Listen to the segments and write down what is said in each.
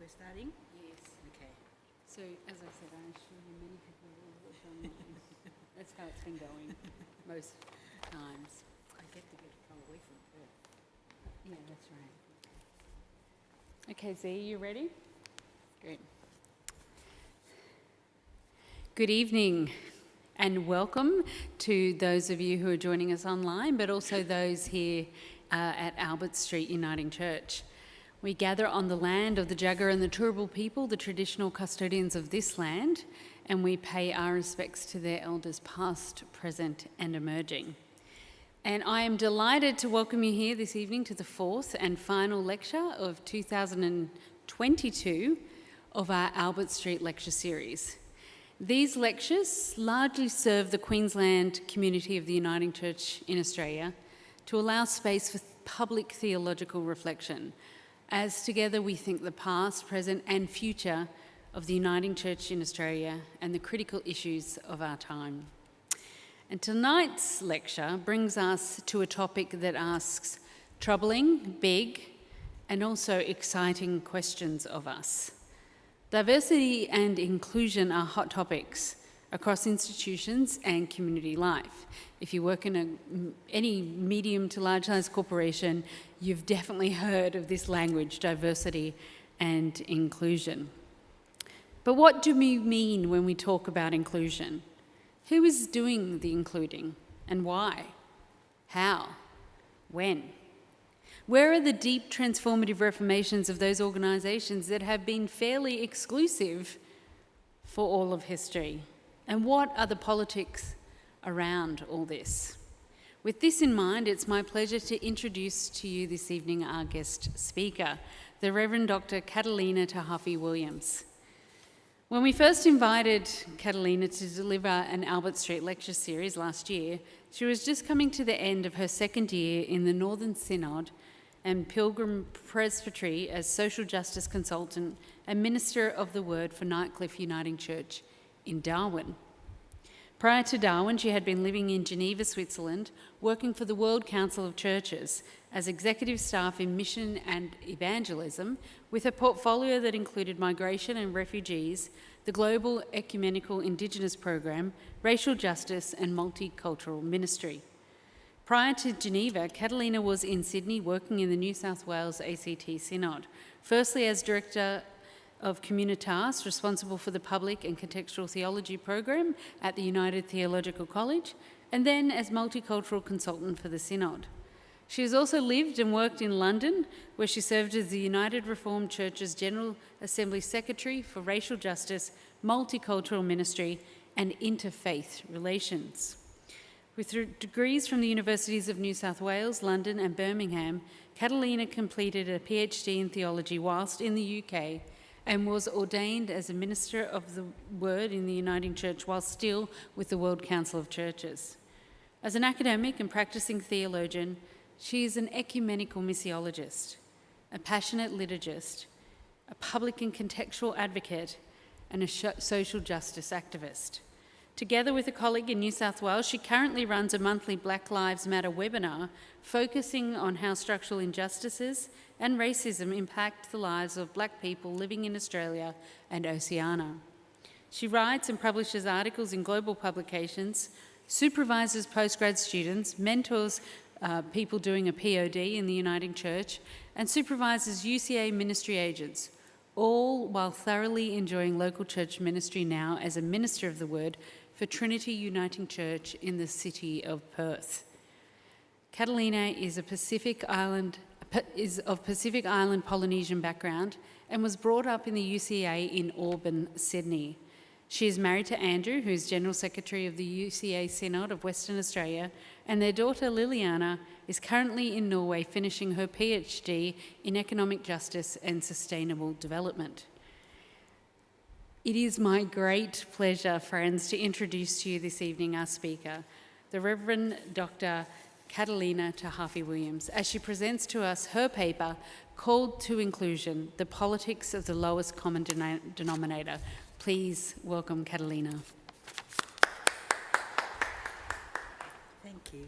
we're starting? Yes. Okay. So, as I said, I assure you many people will have done mine. That's how it's been going most times. I get to get far away from Perth. Yeah, that's right. Okay, Z, you ready? Great. Good evening and welcome to those of you who are joining us online, but also those here at Albert Street Uniting Church. We gather on the land of the Jagera and the Turrbal people, the traditional custodians of this land, and we pay our respects to their elders past, present and emerging. And I am delighted to welcome you here this evening to the fourth and final lecture of 2022 of our Albert Street Lecture Series. These lectures largely serve the Queensland community of the Uniting Church in Australia to allow space for public theological reflection, as together we think the past, present and future of the Uniting Church in Australia and the critical issues of our time. And tonight's lecture brings us to a topic that asks troubling, big and also exciting questions of us. Diversity and inclusion are hot topics across institutions and community life. If you work in any medium to large-sized corporation, you've definitely heard of this language, diversity and inclusion. But what do we mean when we talk about inclusion? Who is doing the including and why? How? When? Where are the deep transformative reformations of those organisations that have been fairly exclusive for all of history? And what are the politics around all this? With this in mind, it's my pleasure to introduce to you this evening our guest speaker, the Reverend Dr. Katalina Tahaafe-Williams. When we first invited Katalina to deliver an Albert Street lecture series last year, she was just coming to the end of her second year in the Northern Synod and Pilgrim Presbytery as social justice consultant and minister of the word for Nightcliff Uniting Church in Darwin. Prior to Darwin, she had been living in Geneva, Switzerland, working for the World Council of Churches as executive staff in mission and evangelism, with a portfolio that included migration and refugees, the Global Ecumenical Indigenous Program, racial justice and multicultural ministry. Prior to Geneva, Katalina was in Sydney working in the New South Wales ACT Synod, firstly as Director of Communitas, responsible for the public and contextual theology program at the United Theological College, and then as multicultural consultant for the Synod. She has also lived and worked in London, where she served as the United Reformed Church's General Assembly Secretary for Racial Justice, Multicultural Ministry and Interfaith Relations. With degrees from the Universities of New South Wales, London and Birmingham, Katalina completed a PhD in theology whilst in the UK and was ordained as a minister of the Word in the Uniting Church while still with the World Council of Churches. As an academic and practicing theologian, she is an ecumenical missiologist, a passionate liturgist, a public and contextual advocate, and a social justice activist. Together with a colleague in New South Wales, she currently runs a monthly Black Lives Matter webinar focusing on how structural injustices and racism impact the lives of Black people living in Australia and Oceania. She writes and publishes articles in global publications, supervises postgrad students, mentors people doing a POD in the Uniting Church, and supervises UCA ministry agents, all while thoroughly enjoying local church ministry now as a minister of the Word for Trinity Uniting Church in the city of Perth. Katalina is of Pacific Island Polynesian background and was brought up in the UCA in Auburn, Sydney. She is married to Andrew, who is General Secretary of the UCA Synod of Western Australia, and their daughter Liliana is currently in Norway finishing her PhD in Economic Justice and Sustainable Development. It is my great pleasure, friends, to introduce to you this evening our speaker, the Reverend Dr. Katalina Tahaafe-Williams, as she presents to us her paper, Called to Inclusion, The Politics of the Lowest Common Denominator. Please welcome Katalina. Thank you.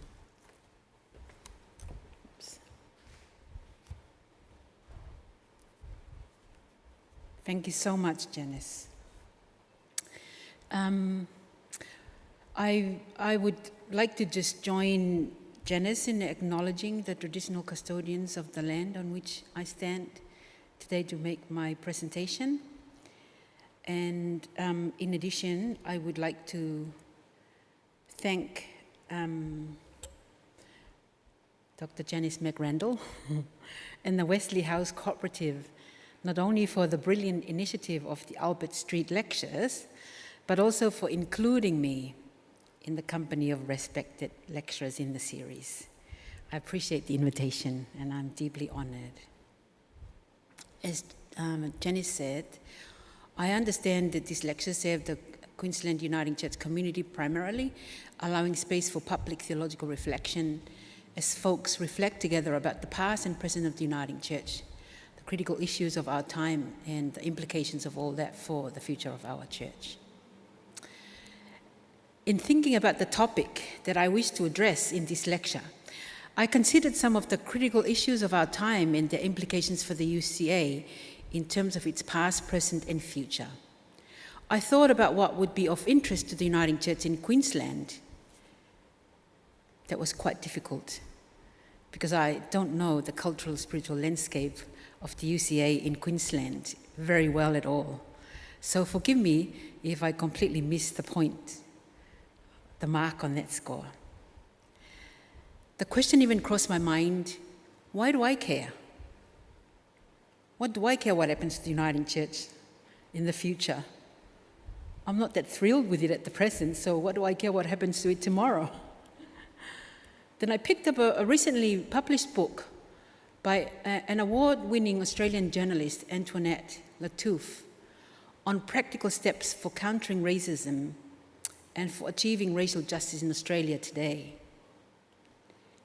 Thank you so much, Janice. I would like to just join Janice in acknowledging the traditional custodians of the land on which I stand today to make my presentation. And in addition, I would like to thank Dr. Janice McRandall and the Wesley House Cooperative, not only for the brilliant initiative of the Albert Street Lectures, but also for including me in the company of respected lecturers in the series. I appreciate the invitation, and I'm deeply honored. As Janice said, I understand that these lectures serve the Queensland Uniting Church community primarily, allowing space for public theological reflection as folks reflect together about the past and present of the Uniting Church, the critical issues of our time, and the implications of all that for the future of our church. In thinking about the topic that I wish to address in this lecture, I considered some of the critical issues of our time and their implications for the UCA in terms of its past, present, and future. I thought about what would be of interest to the Uniting Church in Queensland. That was quite difficult because I don't know the cultural, spiritual landscape of the UCA in Queensland very well at all. So forgive me if I completely missed the point, the mark on that score. The question even crossed my mind, why do I care? What do I care what happens to the Uniting Church in the future? I'm not that thrilled with it at the present, so what do I care what happens to it tomorrow? Then I picked up a recently published book by an award-winning Australian journalist, Antoinette Lattouf, on practical steps for countering racism and for achieving racial justice in Australia today.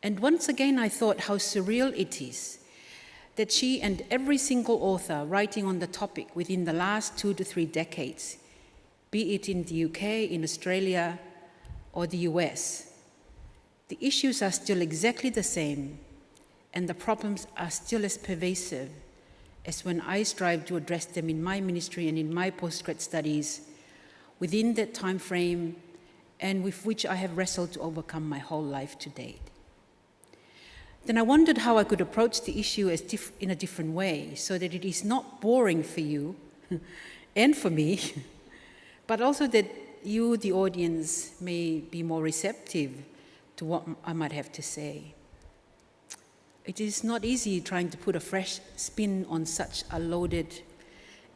And once again, I thought how surreal it is that she and every single author writing on the topic within the last 2 to 3 decades, be it in the UK, in Australia, or the US, the issues are still exactly the same, and the problems are still as pervasive as when I strive to address them in my ministry and in my postgrad studies within that time frame, and with which I have wrestled to overcome my whole life to date. Then I wondered how I could approach the issue in a different way so that it is not boring for you and for me, but also that you, the audience, may be more receptive to what I might have to say. It is not easy trying to put a fresh spin on such a loaded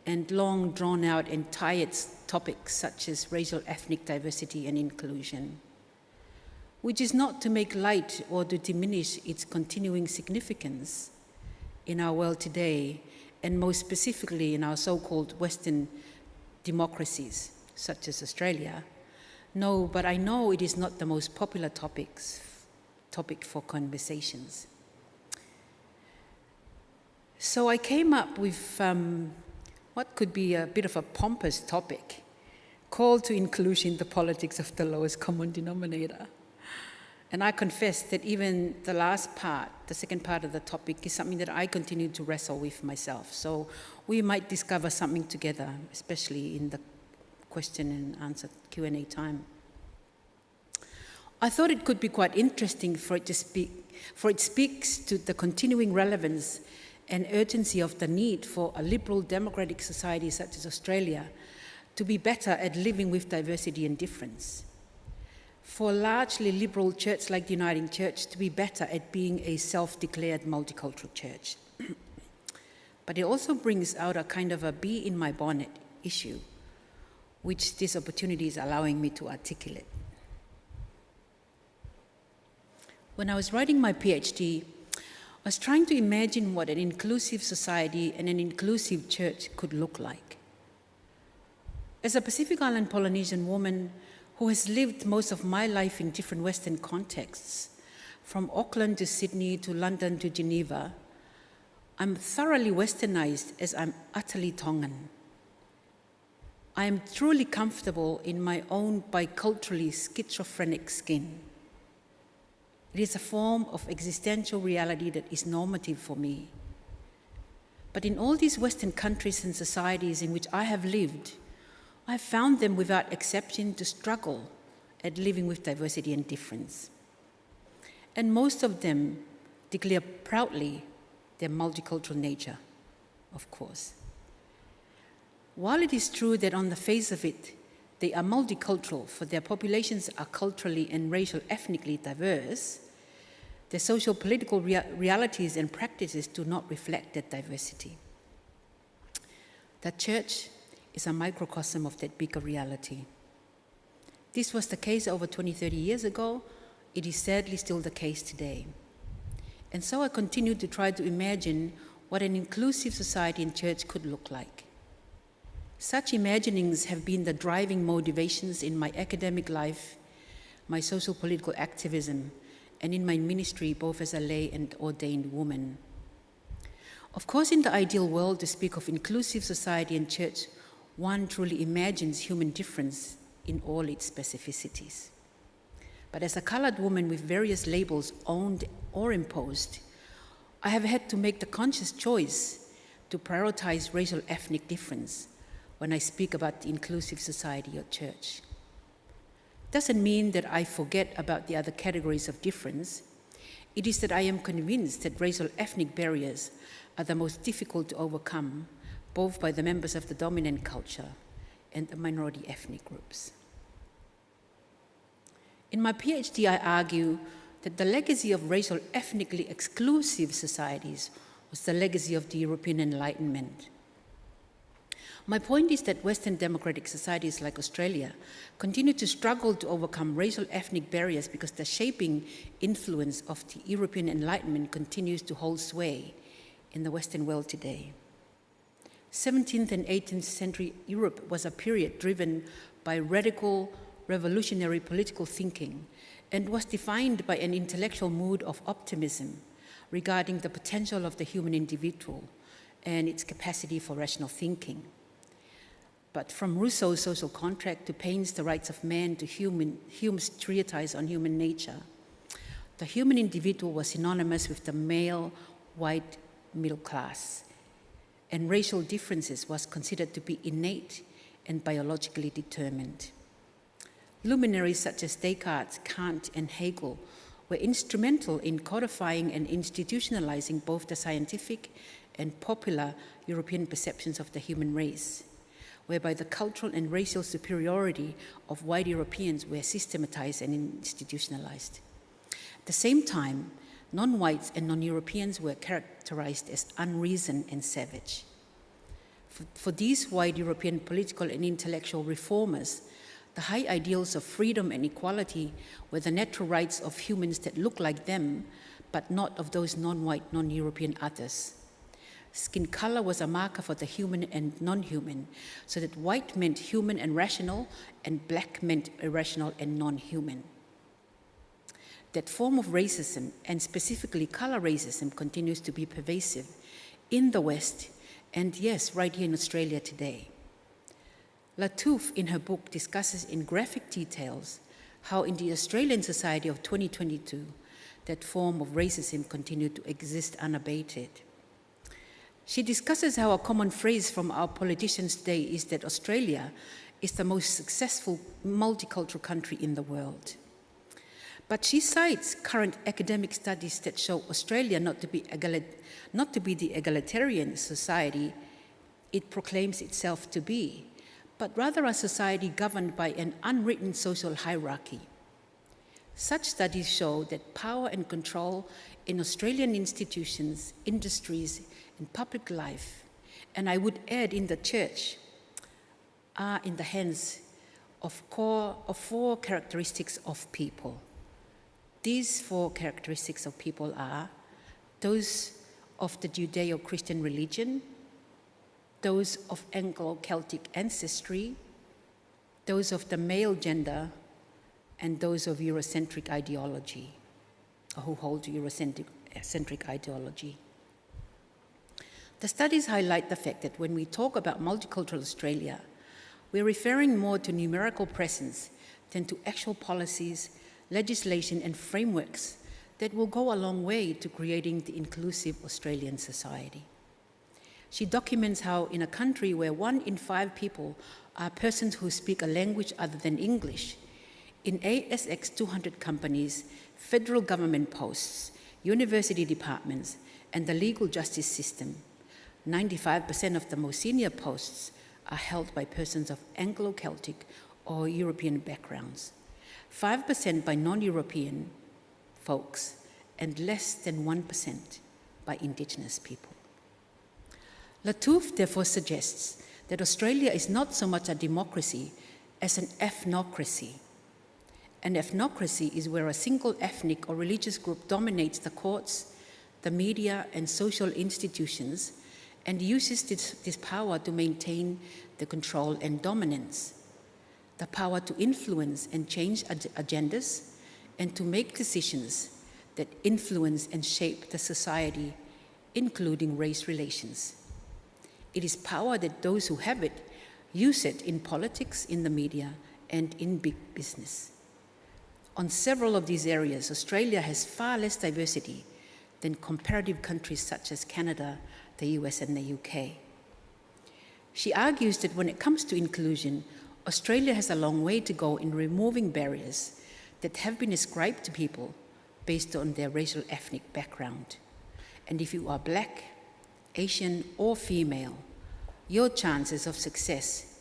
and long drawn out and tired topics such as racial ethnic diversity and inclusion, which is not to make light or to diminish its continuing significance in our world today, and most specifically in our so-called Western democracies, such as Australia. No, but I know it is not the most popular topic for conversations. So I came up with what could be a bit of a pompous topic, called to inclusion the politics of the lowest common denominator. And I confess that even the last part, the second part of the topic, is something that I continue to wrestle with myself. So we might discover something together, especially in the question and answer Q&A time. I thought it could be quite interesting for it speaks to the continuing relevance and urgency of the need for a liberal democratic society such as Australia to be better at living with diversity and difference. For a largely liberal church like the Uniting Church to be better at being a self-declared multicultural church. But it also brings out a kind of a bee in my bonnet issue, which this opportunity is allowing me to articulate. When I was writing my PhD, I was trying to imagine what an inclusive society and an inclusive church could look like. As a Pacific Island Polynesian woman who has lived most of my life in different Western contexts, from Auckland to Sydney to London to Geneva, I'm thoroughly Westernized as I'm utterly Tongan. I am truly comfortable in my own biculturally schizophrenic skin. It is a form of existential reality that is normative for me. But in all these Western countries and societies in which I have lived, I have found them without exception to struggle at living with diversity and difference. And most of them declare proudly their multicultural nature, of course. While it is true that on the face of it, they are multicultural, for their populations are culturally and racial ethnically diverse, their social-political realities and practices do not reflect that diversity. The church is a microcosm of that bigger reality. This was the case over 20, 30 years ago. It is sadly still the case today. And so I continue to try to imagine what an inclusive society and church could look like. Such imaginings have been the driving motivations in my academic life, my social political activism, and in my ministry both as a lay and ordained woman. Of course, in the ideal world, to speak of inclusive society and church, one truly imagines human difference in all its specificities. But as a colored woman with various labels owned or imposed, I have had to make the conscious choice to prioritize racial ethnic difference when I speak about the inclusive society or church. Doesn't mean that I forget about the other categories of difference. It is that I am convinced that racial ethnic barriers are the most difficult to overcome, both by the members of the dominant culture and the minority ethnic groups. In my PhD, I argue that the legacy of racial ethnically exclusive societies was the legacy of the European Enlightenment. My point is that Western democratic societies like Australia continue to struggle to overcome racial ethnic barriers because the shaping influence of the European Enlightenment continues to hold sway in the Western world today. 17th and 18th century Europe was a period driven by radical, revolutionary political thinking and was defined by an intellectual mood of optimism regarding the potential of the human individual and its capacity for rational thinking. But from Rousseau's Social Contract to Paine's The Rights of Man to Hume's treatise on human nature, the human individual was synonymous with the male, white, middle class, and racial differences was considered to be innate and biologically determined. Luminaries such as Descartes, Kant, and Hegel were instrumental in codifying and institutionalizing both the scientific and popular European perceptions of the human race, whereby the cultural and racial superiority of white Europeans were systematized and institutionalized. At the same time, non-whites and non-Europeans were characterized as unreasoned and savage. For these white European political and intellectual reformers, the high ideals of freedom and equality were the natural rights of humans that look like them, but not of those non-white, non-European others. Skin color was a marker for the human and non-human, so that white meant human and rational, and black meant irrational and non-human. That form of racism, and specifically color racism, continues to be pervasive in the West, and yes, right here in Australia today. Latouche, in her book, discusses in graphic details how in the Australian society of 2022, that form of racism continued to exist unabated. She discusses how a common phrase from our politicians today is that Australia is the most successful multicultural country in the world. But she cites current academic studies that show Australia not to be the egalitarian society it proclaims itself to be, but rather a society governed by an unwritten social hierarchy. Such studies show that power and control in Australian institutions, industries, and public life, and I would add in the church, are in the hands of four characteristics of people. These four characteristics of people are those of the Judeo-Christian religion, those of Anglo-Celtic ancestry, those of the male gender, and those of Eurocentric ideology, or who hold to Eurocentric ideology. The studies highlight the fact that when we talk about multicultural Australia, we're referring more to numerical presence than to actual policies, legislation, and frameworks that will go a long way to creating the inclusive Australian society. She documents how in a country where 1 in 5 people are persons who speak a language other than English, in ASX 200 companies, federal government posts, university departments, and the legal justice system, 95% of the most senior posts are held by persons of Anglo-Celtic or European backgrounds, 5% by non-European folks, and less than 1% by Indigenous people. Latoufe therefore suggests that Australia is not so much a democracy as an ethnocracy. An ethnocracy is where a single ethnic or religious group dominates the courts, the media, and social institutions, and uses this power to maintain the control and dominance, the power to influence and change agendas, and to make decisions that influence and shape the society, including race relations. It is power that those who have it use it in politics, in the media, and in big business. On several of these areas, Australia has far less diversity than comparative countries such as Canada, the US, and the UK. She argues that when it comes to inclusion, Australia has a long way to go in removing barriers that have been ascribed to people based on their racial ethnic background. And if you are Black, Asian, or female, your chances of success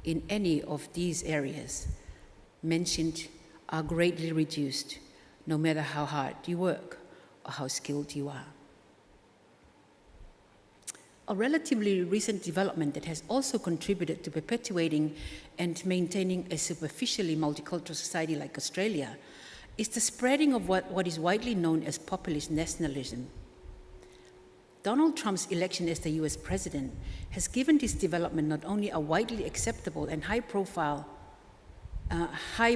in any of these areas mentioned are greatly reduced, no matter how hard you work or how skilled you are. A relatively recent development that has also contributed to perpetuating and maintaining a superficially multicultural society like Australia is the spreading of what is widely known as populist nationalism. Donald Trump's election as the US president has given this development not only a widely acceptable and high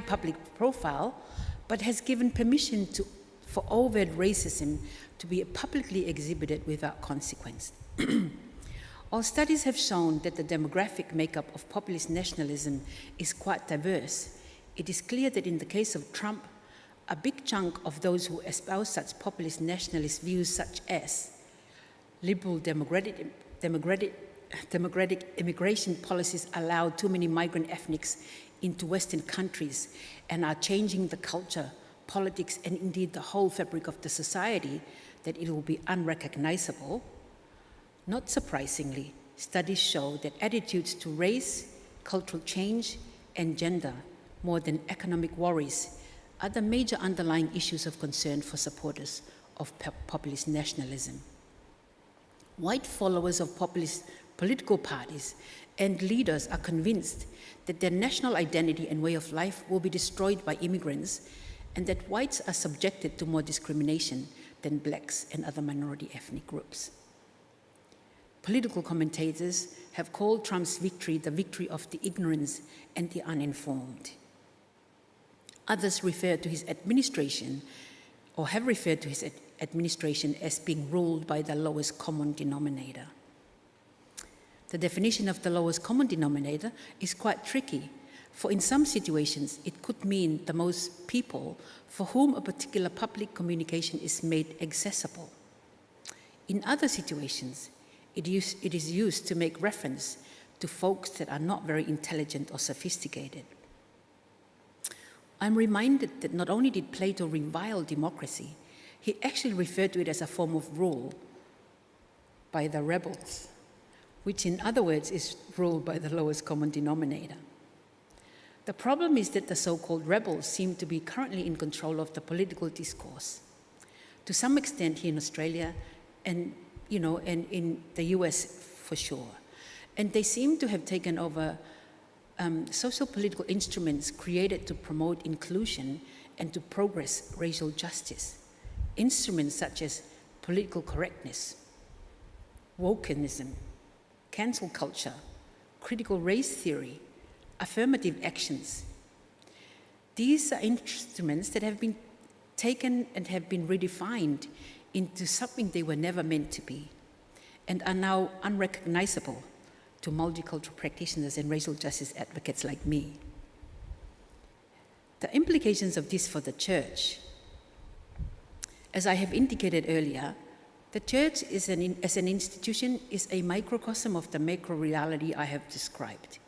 public profile, but has given permission for overt racism to be publicly exhibited without consequence. All studies have shown that the demographic makeup of populist nationalism is quite diverse. It is clear that in the case of Trump, a big chunk of those who espouse such populist nationalist views such as liberal democratic immigration policies allow too many migrant ethnics into Western countries and are changing the culture, politics, and indeed the whole fabric of the society, that it will be unrecognizable. Not surprisingly, studies show that attitudes to race, cultural change, and gender, more than economic worries, are the major underlying issues of concern for supporters of populist nationalism. White followers of populist political parties and leaders are convinced that their national identity and way of life will be destroyed by immigrants, and that whites are subjected to more discrimination than Blacks and other minority ethnic groups. Political commentators have called Trump's victory the victory of the ignorant and the uninformed. Others refer to his administration, or have referred to his administration as being ruled by the lowest common denominator. The definition of the lowest common denominator is quite tricky, for in some situations it could mean the most people for whom a particular public communication is made accessible. In other situations, it is used to make reference to folks that are not very intelligent or sophisticated. I'm reminded that not only did Plato revile democracy, he actually referred to it as a form of rule by the rebels, which in other words is ruled by the lowest common denominator. The problem is that the so-called rebels seem to be currently in control of the political discourse, to some extent here in Australia and in the US for sure. And they seem to have taken over social-political instruments created to promote inclusion and to progress racial justice. Instruments such as political correctness, wokeism, cancel culture, critical race theory, affirmative actions. These are instruments that have been taken and have been redefined into something they were never meant to be, and are now unrecognizable to multicultural practitioners and racial justice advocates like me. The implications of this for the church, as I have indicated earlier, The church as an institution is a microcosm of the macro reality I have described.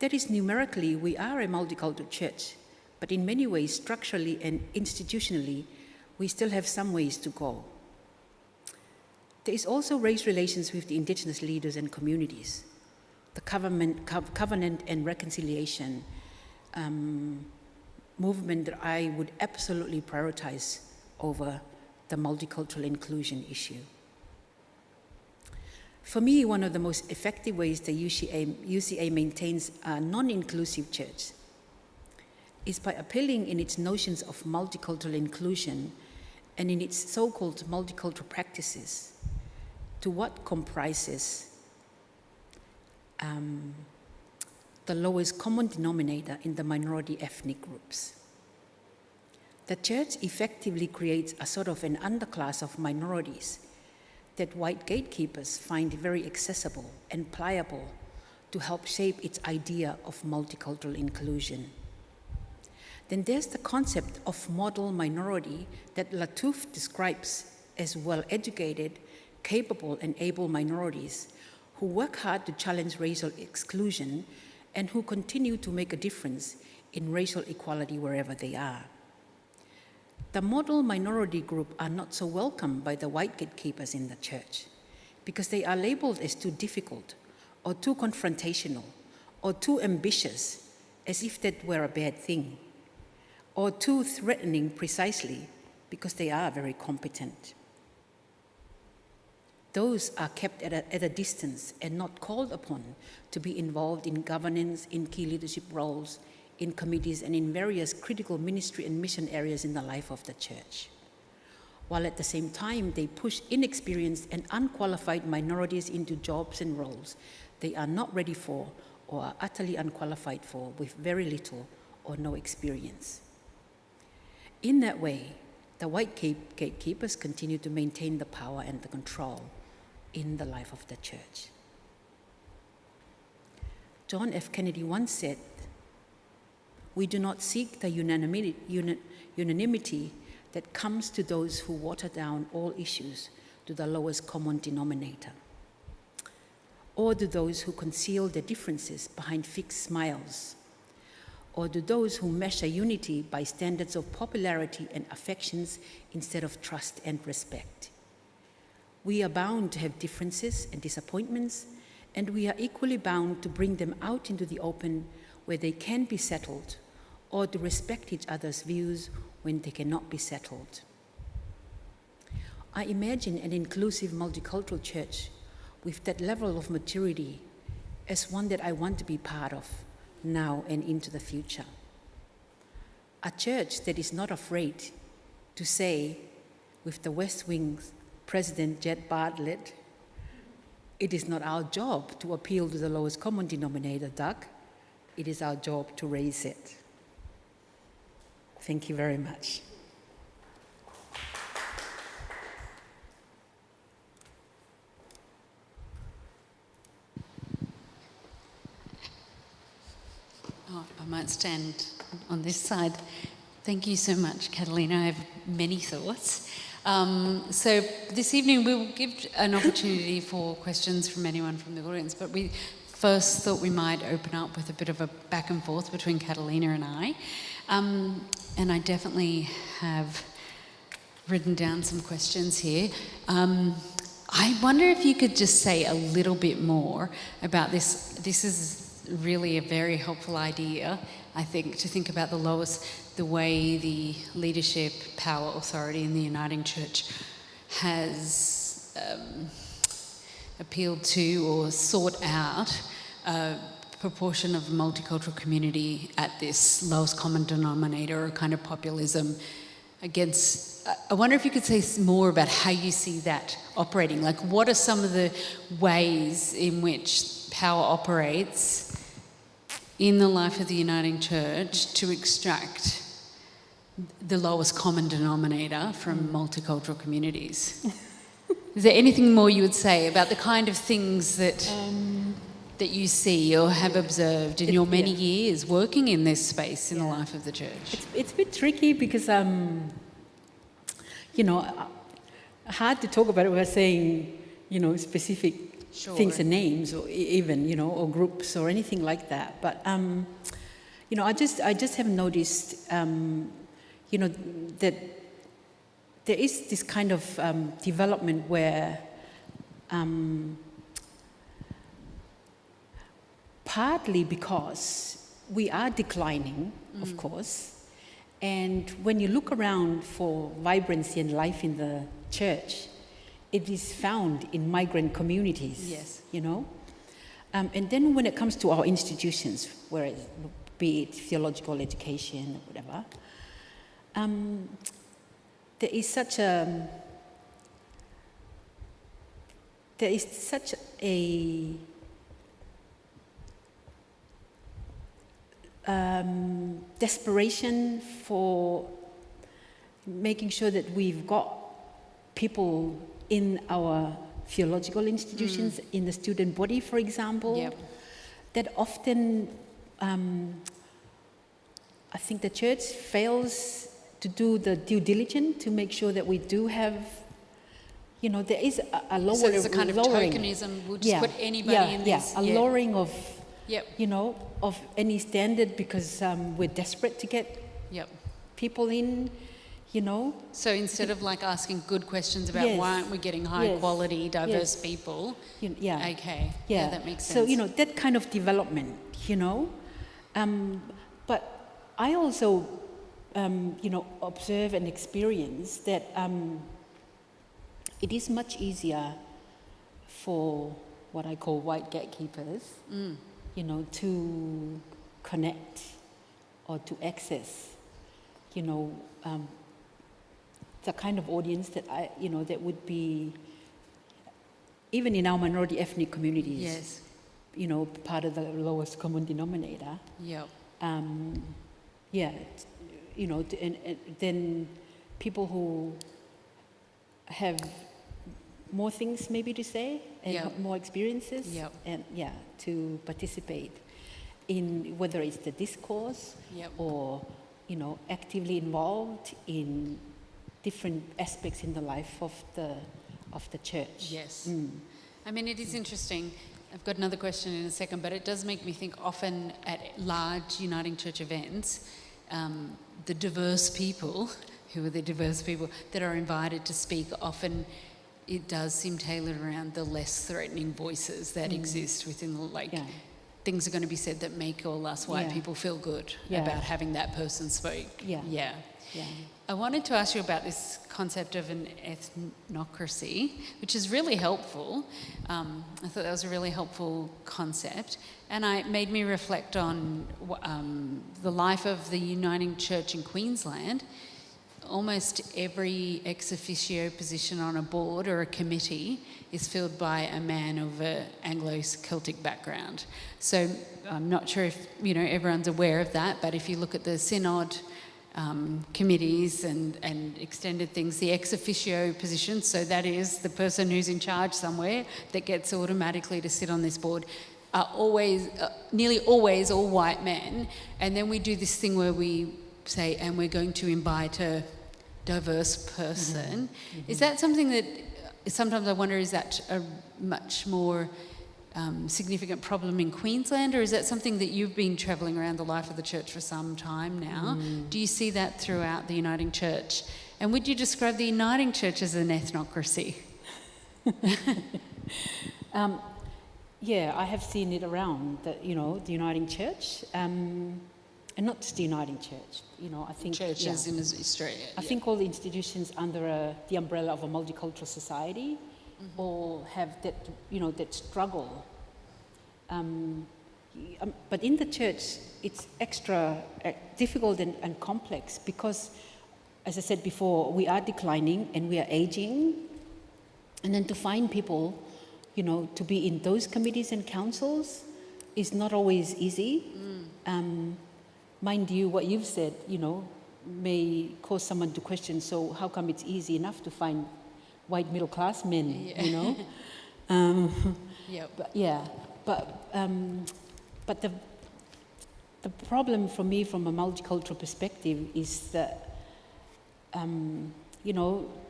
That is, numerically, we are a multicultural church, but in many ways, structurally and institutionally, we still have some ways to go. There is also race relations with the Indigenous leaders and communities, the covenant and reconciliation movement that I would absolutely prioritize over the multicultural inclusion issue. For me, one of the most effective ways the UCA maintains a non-inclusive church is by appealing in its notions of multicultural inclusion and in its so-called multicultural practices to what comprises the lowest common denominator in the minority ethnic groups. The church effectively creates a sort of an underclass of minorities that white gatekeepers find very accessible and pliable to help shape its idea of multicultural inclusion. Then there's the concept of model minority that Latouche describes as well-educated, capable and able minorities who work hard to challenge racial exclusion and who continue to make a difference in racial equality wherever they are. The model minority group are not so welcome by the white gatekeepers in the church because they are labeled as too difficult or too confrontational or too ambitious, as if that were a bad thing, or too threatening precisely because they are very competent. Those are kept at a distance and not called upon to be involved in governance, in key leadership roles, in committees, and in various critical ministry and mission areas in the life of the church. While at the same time, they push inexperienced and unqualified minorities into jobs and roles they are not ready for or are utterly unqualified for with very little or no experience. In that way, the white gatekeepers continue to maintain the power and the control in the life of the church. John F. Kennedy once said, "We do not seek the unanimity that comes to those who water down all issues to the lowest common denominator, or to those who conceal their differences behind fixed smiles, or to those who measure unity by standards of popularity and affections instead of trust and respect. We are bound to have differences and disappointments, and we are equally bound to bring them out into the open where they can be settled, or to respect each other's views when they cannot be settled." I imagine an inclusive multicultural church with that level of maturity as one that I want to be part of now and into the future. A church that is not afraid to say, with the West Wing's President Jed Bartlett, "It is not our job to appeal to the lowest common denominator, Doug. It is our job to raise it." Thank you very much. I might stand on this side. Thank you so much, Katalina. I have many thoughts. So this evening we will give an opportunity for questions from anyone from the audience, but we first thought we might open up with a bit of a back and forth between Katalina and I. And I definitely have written down some questions here. I wonder if you could just say a little bit more about this. This is really a very helpful idea, I think, to think about the way the leadership, power, authority in the Uniting Church has appealed to or sought out a proportion of multicultural community at this lowest common denominator, or kind of populism against. I wonder if you could say more about how you see that operating. Like, what are some of the ways in which power operates in the life of the Uniting Church to extract the lowest common denominator from multicultural communities? Is there anything more you would say about the kind of things that that you see or have observed in your many years working in this space in the life of the church? It's a bit tricky because, hard to talk about it without saying, specific things and names, or even, or groups or anything like that. But, I just have noticed, that there is this kind of development where partly because we are declining, of course, and when you look around for vibrancy and life in the church, it is found in migrant communities. Yes. And then when it comes to our institutions, be it theological education or whatever, there is such a desperation for making sure that we've got people in our theological institutions, in the student body, for example, that often I think the church fails to do the due diligence to make sure that we do have, there is a lower, so there's a kind lowering, of tokenism. We'll just put anybody in this. Lowering of, of any standard because we're desperate to get people in, So instead of like asking good questions about why aren't we getting high quality, diverse people? Okay. Yeah, that makes sense. So, that kind of development, but I also, observe and experience that it is much easier for what I call white gatekeepers, to connect or to access, the kind of audience that that would be, even in our minority ethnic communities, part of the lowest common denominator. And then people who have more things maybe to say and more experiences, and to participate in whether it's the discourse or actively involved in different aspects in the life of the church. Yes. I mean, it is interesting. I've got another question in a second, but it does make me think often at large Uniting Church events, the diverse people, who are the diverse people that are invited to speak, often it does seem tailored around the less threatening voices that exist within the, things are going to be said that make all us white people feel good about having that person speak. I wanted to ask you about this concept of an ethnocracy, which is really helpful. I thought that was a really helpful concept, and it made me reflect on the life of the Uniting Church in Queensland. Almost every ex officio position on a board or a committee is filled by a man of an Anglo-Celtic background. So I'm not sure if everyone's aware of that, but if you look at the synod committees and extended things, the ex officio position, so that is the person who's in charge somewhere that gets automatically to sit on this board, are always, nearly always all white men. And then we do this thing where we say, and we're going to invite a diverse person. Is that something that, sometimes I wonder, is that a much more significant problem in Queensland, or is that something that you've been travelling around the life of the church for some time now? Do you see that throughout the Uniting Church? And would you describe the Uniting Church as an ethnocracy? I have seen it around the Uniting Church, and not just the Uniting Church. I think churches in Australia. I think all the institutions under the umbrella of a multicultural society all have that, that struggle. But in the church, it's extra difficult and complex because, as I said before, we are declining and we are aging. And then to find people, to be in those committees and councils is not always easy. Mind you, what you've said, may cause someone to question, so how come it's easy enough to find white middle-class men, But the problem for me from a multicultural perspective is that,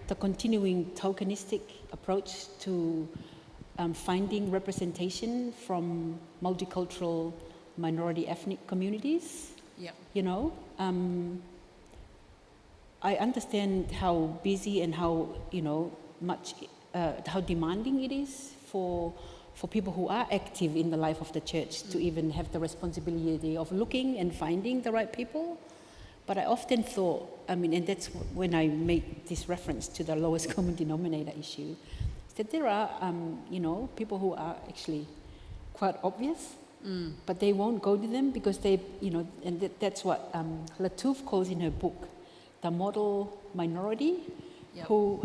the continuing tokenistic approach to finding representation from multicultural minority ethnic communities. Yep. You know, I understand how busy and how, you know, much, how demanding it is for people who are active in the life of the church to even have the responsibility of looking and finding the right people. But I often thought, I mean, and that's when I made this reference to the lowest common denominator issue, that there are, you know, people who are actually quite obvious, but they won't go to them because they, you know, and that's what Latoufe calls in her book, the model minority, Yep. who,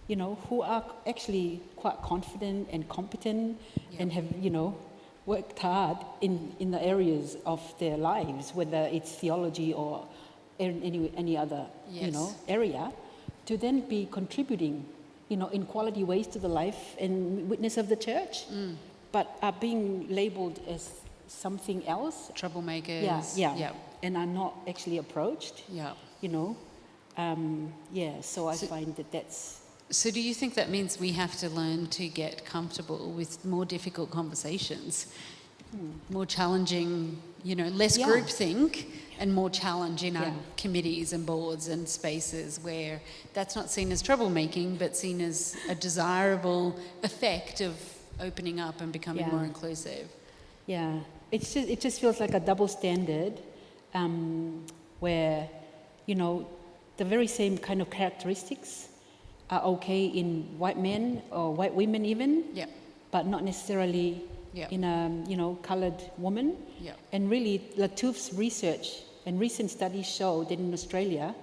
you know, who are actually quite confident and competent and have, you know, worked hard in the areas of their lives, whether it's theology or any other, you know, area, to then be contributing, you know, in quality ways to the life and witness of the church, but are being labelled as something else. Troublemakers. Yeah. And are not actually approached. Yeah. You know, so I find that's... So do you think that means we have to learn to get comfortable with more difficult conversations, more challenging, you know, less groupthink and more challenge in our committees and boards and spaces where that's not seen as troublemaking but seen as a desirable effect of opening up and becoming more inclusive? Yeah, it just feels like a double standard where, you know, the very same kind of characteristics are okay in white men or white women even, but not necessarily in a, you know, coloured woman. And really, Latouf's research and recent studies show that in Australia,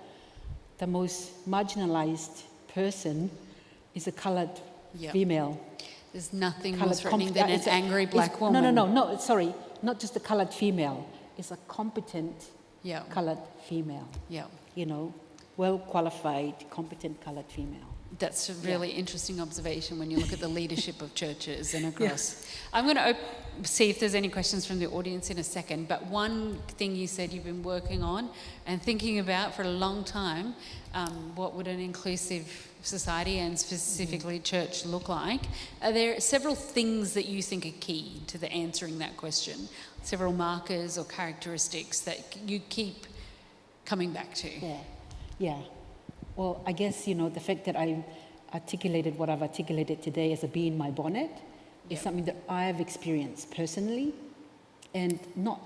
the most marginalised person is a coloured female. There's nothing more threatening than an angry black woman. No, sorry, not just a coloured female. It's a competent coloured female. You know, well-qualified, competent coloured female. That's a really interesting observation when you look at the leadership of churches and across. I'm going to see if there's any questions from the audience in a second, but one thing you said you've been working on and thinking about for a long time, what would an inclusive society and specifically church look like? Are there several things that you think are key to the answering that question? Several markers or characteristics that you keep coming back to? Yeah. Well, I guess, you know, the fact that I articulated what I've articulated today as a bee in my bonnet is something that I've experienced personally, and not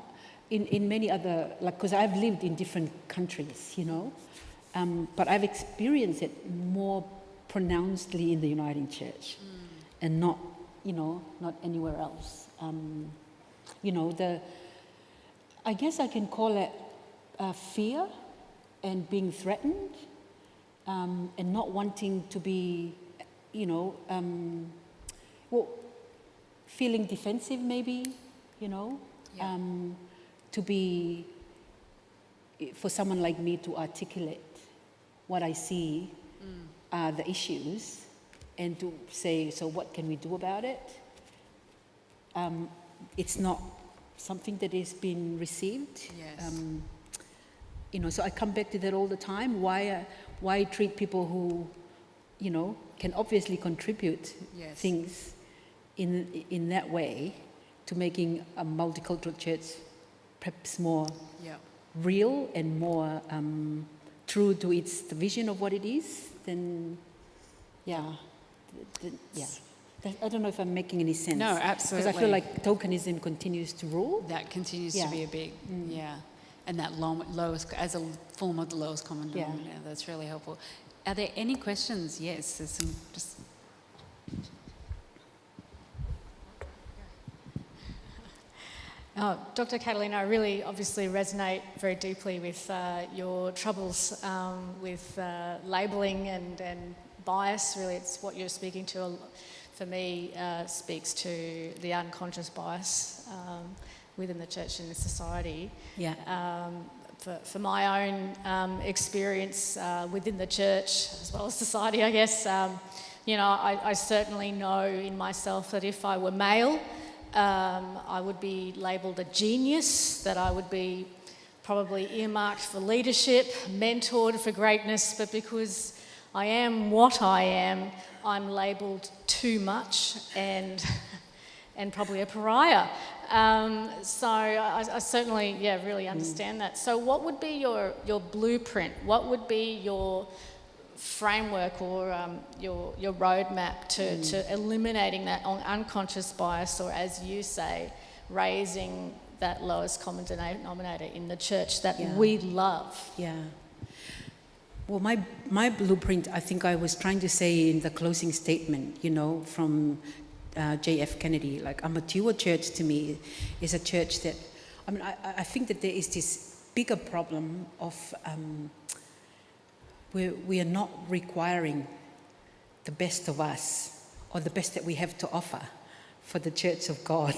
in many other, like, because I've lived in different countries, you know, but I've experienced it more pronouncedly in the Uniting Church and not, you know, not anywhere else. You know, I guess I can call it fear and being threatened. And not wanting to be, you know, feeling defensive maybe, you know, to be, for someone like me to articulate what I see are the issues and to say, so what can we do about it? It's not something that is being received. You know, so I come back to that all the time. Why treat people who, you know, can obviously contribute things in that way to making a multicultural church perhaps more real and more true to the vision of what it is? Then, I don't know if I'm making any sense. No, absolutely. Because I feel like tokenism continues to rule. That continues to be a big, and that lowest, as a form of the lowest common denominator, that's really helpful. Are there any questions? Yes, there's some. Just. Dr. Katalina, I really obviously resonate very deeply with your troubles with labelling and bias. Really, it's what you're speaking to. For me, speaks to the unconscious bias within the church and the society. For my own experience within the church as well as society, I guess, you know, I certainly know in myself that if I were male, I would be labelled a genius, that I would be probably earmarked for leadership, mentored for greatness, but because I am what I am, I'm labelled too much and probably a pariah. So I certainly, really understand that. So what would be your blueprint? What would be your framework or your roadmap to eliminating that unconscious bias, or as you say, raising that lowest common denominator in the church that we love? Yeah. Well, my blueprint, I think I was trying to say in the closing statement, from J.F. Kennedy, like a mature church to me is a church that, I think that there is this bigger problem of we are not requiring the best of us or the best that we have to offer for the church of God,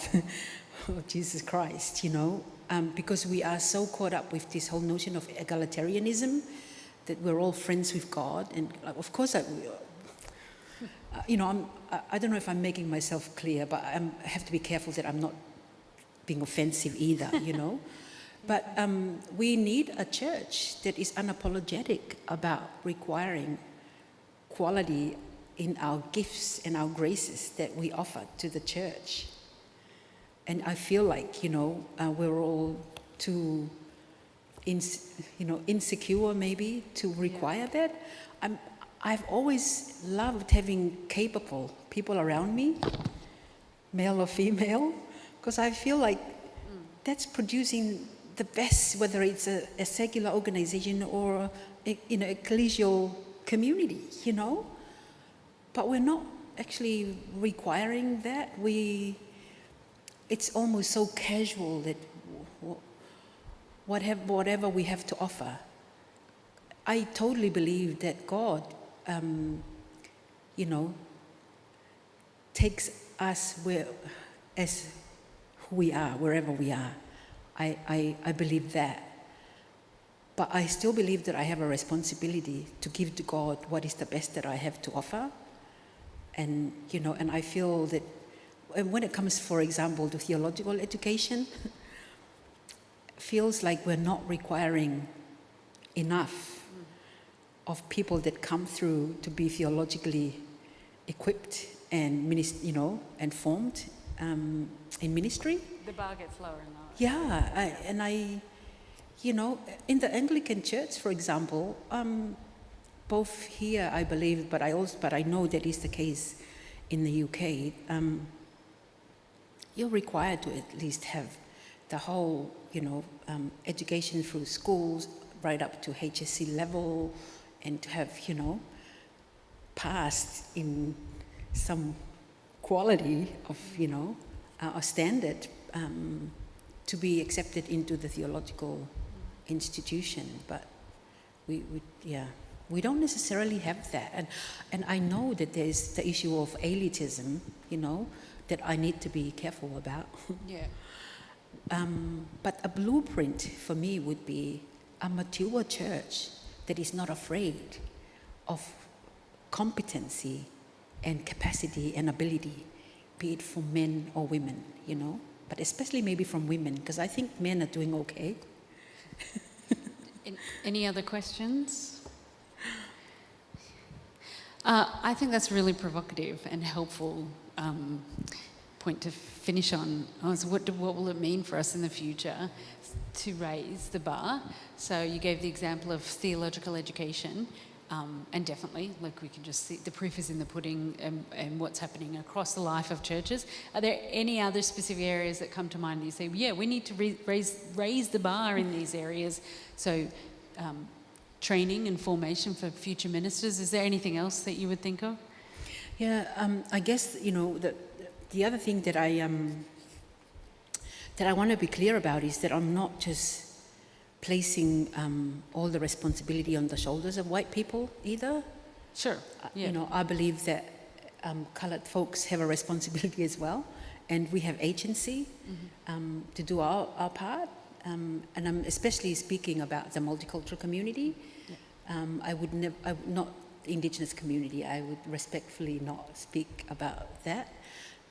of Jesus Christ, because we are so caught up with this whole notion of egalitarianism, that we're all friends with God. And of course, I don't know if I'm making myself clear, but I have to be careful that I'm not being offensive either, But we need a church that is unapologetic about requiring quality in our gifts and our graces that we offer to the church. And I feel like, we're all too, insecure maybe to require that. I've always loved having capable people around me, male or female, because I feel like that's producing the best, whether it's a secular organization or ecclesial community, But we're not actually requiring that. It's almost so casual that whatever we have to offer. I totally believe that God, takes us as who we are, wherever we are. I believe that. But I still believe that I have a responsibility to give to God what is the best that I have to offer. And, and I feel that when it comes, for example, to theological education, feels like we're not requiring enough of people that come through to be theologically equipped and and formed in ministry. The bar gets lower and lower. Yeah, in the Anglican Church, for example, both here, I believe, but I know that is the case in the UK. You're required to at least have the whole, education through schools right up to HSC level, and to have, passed in some quality of, a standard to be accepted into the theological institution. But we don't necessarily have that. And I know that there's the issue of elitism, that I need to be careful about. Yeah. But a blueprint for me would be a mature church that is not afraid of competency and capacity and ability, be it for men or women, but especially maybe from women, because I think men are doing okay. Any other questions? I think that's really provocative and helpful point to finish on. What will it mean for us in the future to raise the bar? So you gave the example of theological education, and definitely, we can just see the proof is in the pudding and what's happening across the life of churches. Are there any other specific areas that come to mind that you say, we need to raise the bar in these areas? So training and formation for future ministers. Is there anything else that you would think of? Yeah, I guess, the other thing that I want to be clear about is that I'm not just placing all the responsibility on the shoulders of white people either. Sure. Yeah. I believe that coloured folks have a responsibility as well, and we have agency to do our part. And I'm especially speaking about the multicultural community. Yeah. I would not Indigenous community. I would respectfully not speak about that.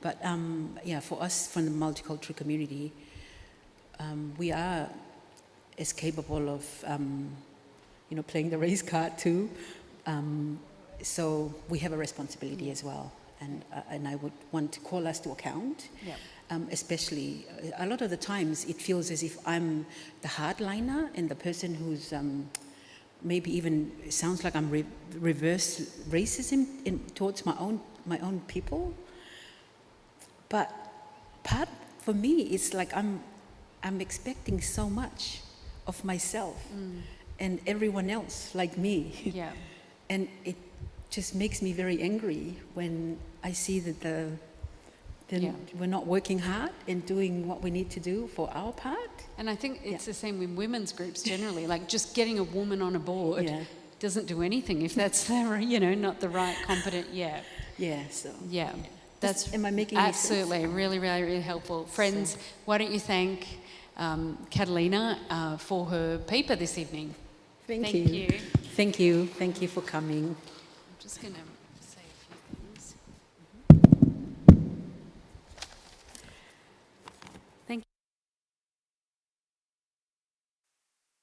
But for us from the multicultural community, we are as capable of, playing the race card too, so we have a responsibility as well, and I would want to call us to account. Yep. Especially, a lot of the times it feels as if I'm the hardliner and the person who's maybe even sounds like I'm reverse racism towards my own people. But part for me, it's like I'm expecting so much of myself and everyone else like me. Yeah. And it just makes me very angry when I see that we're not working hard and doing what we need to do for our part. And I think it's the same with women's groups generally. Like just getting a woman on a board doesn't do anything if that's not the right competent. Yeah. So. Yeah. That's am I making any sense? Absolutely, really, really, really helpful. Friends, why don't you thank Katalina for her paper this evening? Thank you. Thank you. Thank you for coming. I'm just going to say a few things. Thank you.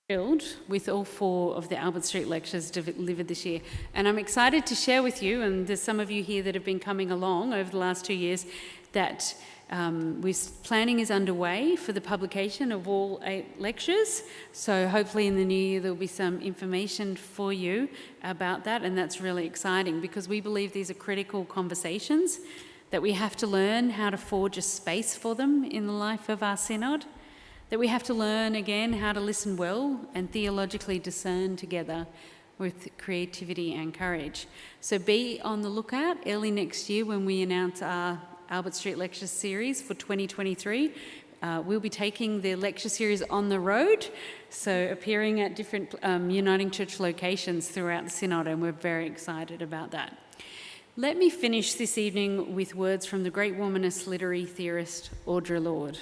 Thrilled with all 4 of the Albert Street lectures delivered this year. And I'm excited to share with you, and there's some of you here that have been coming along over the last 2 years, that planning is underway for the publication of all 8 lectures. So hopefully in the new year there'll be some information for you about that, and that's really exciting because we believe these are critical conversations, that we have to learn how to forge a space for them in the life of our synod, that we have to learn again how to listen well and theologically discern together with creativity and courage. So be on the lookout early next year when we announce our Albert Street Lecture Series for 2023. We'll be taking the lecture series on the road, so appearing at different Uniting Church locations throughout the Synod, and we're very excited about that. Let me finish this evening with words from the great womanist literary theorist Audre Lorde.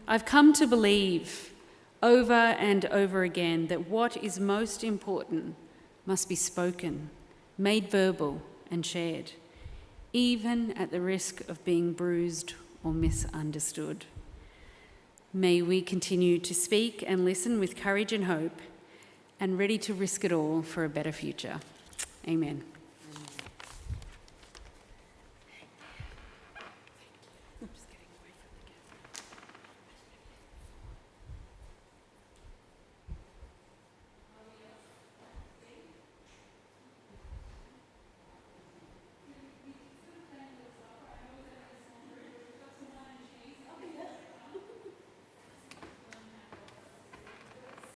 I've come to believe over and over again that what is most important must be spoken, made verbal and shared, even at the risk of being bruised or misunderstood. May we continue to speak and listen with courage and hope, and ready to risk it all for a better future. Amen.